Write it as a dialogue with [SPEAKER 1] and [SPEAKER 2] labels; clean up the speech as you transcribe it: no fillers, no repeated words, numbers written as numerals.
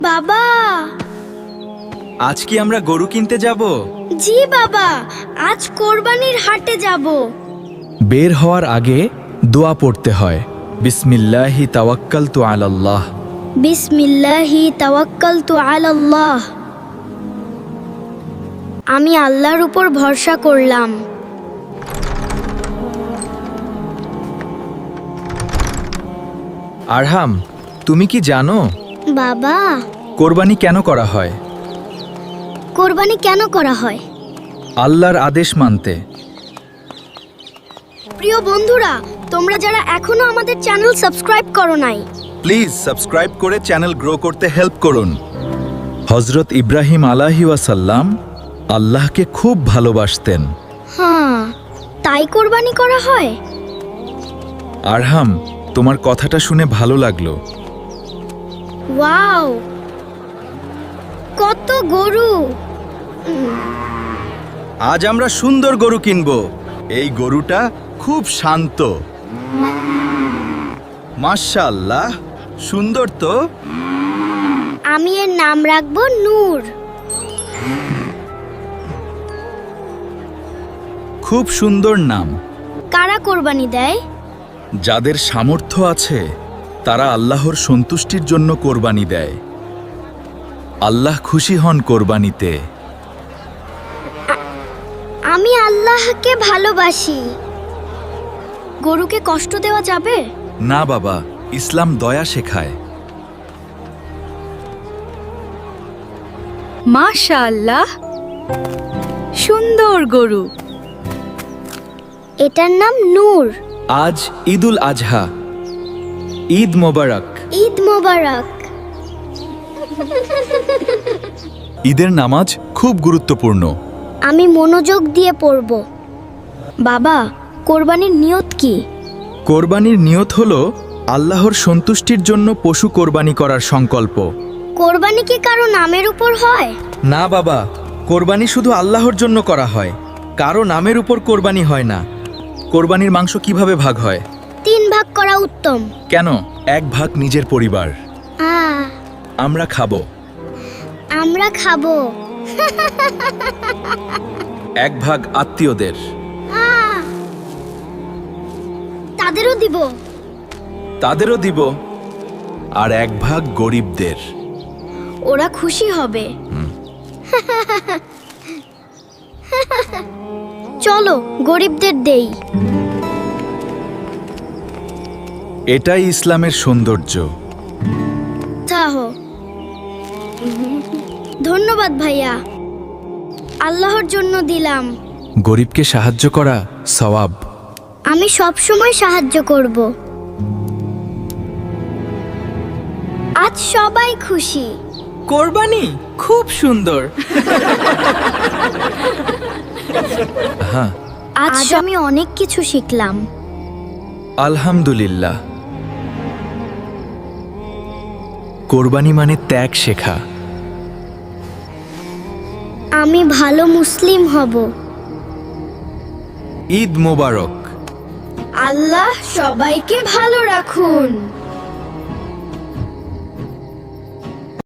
[SPEAKER 1] বাবা,
[SPEAKER 2] আজ কি আমরা গরু কিনতে যাব?
[SPEAKER 1] জি বাবা, আজ কোরবানির হাটে যাব।
[SPEAKER 2] বের হওয়ার আগে দোয়া পড়তে হয়। বিসমিল্লাহি তাওয়াক্কালতু আলাল্লাহ।
[SPEAKER 1] বিসমিল্লাহি তাওয়াক্কালতু আলাল্লাহ। আমি আল্লাহর উপর ভরসা করলাম।
[SPEAKER 2] আরহাম, তুমি কি জানো
[SPEAKER 1] বাবা,
[SPEAKER 2] কোরবানি কেন করা হয়?
[SPEAKER 1] কোরবানি কেন করা হয়?
[SPEAKER 2] আল্লাহর আদেশ মানতে।
[SPEAKER 1] প্রিয় বন্ধুরা, তোমরা যারা এখনো আমাদের চ্যানেল সাবস্ক্রাইব করো নাই,
[SPEAKER 2] প্লিজ সাবস্ক্রাইব করে চ্যানেল গ্রো করতে হেল্প করুন। হযরত ইব্রাহিম আলাইহি ওয়াসাল্লাম আল্লাহকে খুব ভালোবাসতেন।
[SPEAKER 1] হ্যাঁ, তাই কোরবানি করা হয়।
[SPEAKER 2] আরহাম, তোমার কথাটা শুনে ভালো লাগলো।
[SPEAKER 1] ওয়াও, কত গরু!
[SPEAKER 2] আজ আমরা সুন্দর গরু কিনব। এই গরুটা খুব শান্ত। মাশাআল্লাহ, সুন্দর তো।
[SPEAKER 1] আমি এর নাম রাখবো নূর।
[SPEAKER 2] খুব সুন্দর নাম।
[SPEAKER 1] কারা কোরবানি দেয়?
[SPEAKER 2] যাদের সামর্থ্য আছে তারা আল্লাহর সন্তুষ্টির জন্য কোরবানি দেয়। আল্লাহ খুশি হন কোরবানিতে।
[SPEAKER 1] আমি আল্লাহকে ভালোবাসি। গরুকে কষ্ট দেওয়া যাবে?
[SPEAKER 2] না বাবা, ইসলাম দয়া শেখায়।
[SPEAKER 3] মাশাআল্লাহ, সুন্দর গরু।
[SPEAKER 1] এটার নাম নূর।
[SPEAKER 2] আজ ঈদুল আজহা। ঈদ মোবারক।
[SPEAKER 1] ঈদ মোবারক।
[SPEAKER 2] ঈদের নামাজ খুব গুরুত্বপূর্ণ।
[SPEAKER 1] আমি মনোযোগ দিয়ে পড়ব। বাবা, কোরবানির নিয়ত কি?
[SPEAKER 2] কোরবানির নিয়ত হলো আল্লাহর সন্তুষ্টির জন্য পশু কোরবানি করার সংকল্প।
[SPEAKER 1] কোরবানি কি কারো নামের উপর হয়?
[SPEAKER 2] না বাবা, কোরবানি শুধু আল্লাহর জন্য করা হয়। কারো নামের উপর কোরবানি হয় না। কোরবানির মাংস কিভাবে ভাগ হয়?
[SPEAKER 1] 3 ভাগ করা উত্তম।
[SPEAKER 2] কেন? 1 ভাগ নিজের পরিবার। আমরা খাবো।
[SPEAKER 1] আমরা খাবো।
[SPEAKER 2] 1 ভাগ আত্মীয়দের।
[SPEAKER 1] তাদেরও দিব।
[SPEAKER 2] তাদেরও দিব। আর 1 ভাগ গরিবদের।
[SPEAKER 1] ওরা খুশি হবে। চলো গরিবদের দেই।
[SPEAKER 2] এটাই ইসলামের সৌন্দর্য।
[SPEAKER 1] তাহো, ধন্যবাদ ভাইয়া। আল্লাহর জন্য দিলাম।
[SPEAKER 2] গরিবকে সাহায্য করা সওয়াব।
[SPEAKER 1] আমি সব সময় সাহায্য করব। আজ সবাই খুশি।
[SPEAKER 3] কোরবানি খুব সুন্দর।
[SPEAKER 2] হ্যাঁ,
[SPEAKER 1] আজ আমি অনেক কিছু শিখলাম।
[SPEAKER 2] আলহামদুলিল্লাহ। কোরবানি মানে ত্যাগ শেখা।
[SPEAKER 1] আমি ভালো মুসলিম হব।
[SPEAKER 2] ঈদ মোবারক।
[SPEAKER 1] আল্লাহ সবাইকে ভালো রাখুন।